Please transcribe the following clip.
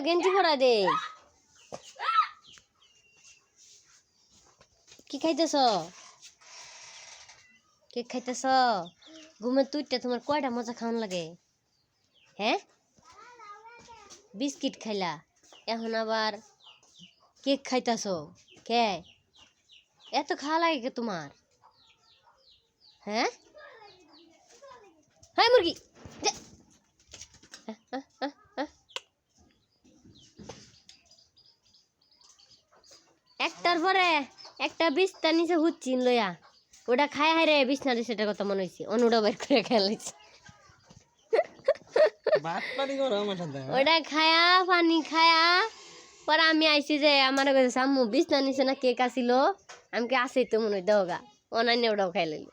গেঞ্জি পরা দে কি খাইতেছ কেক খাইতেছ ঘুমে তুইটা তোমার কয়টা মজা খাওয়ান লাগে হ্যাঁ বিস্কিট খাইলা এখন আবার কেক খাইতেছ কে এত খাওয়া লাগে কে তোমার হ্যাঁ হ্যাঁ মুরগি একটার পরে একটা বিছটা নিচে হুচ্ছিন লইয়া ওটা খায় হায় রে বিছনা দিয়ে সেটা কথা মনে হয়েছে অনুটা বের করে খেলাইছে ওটা খায়া পানি খায়া পরে আমি আইছি যে আমার কাছে আম্মু বিছনা নিচে না কেক আসিল আমি কে আসেই তো মনে হয় দেওগা অনান্য ওটাও খাই লাইল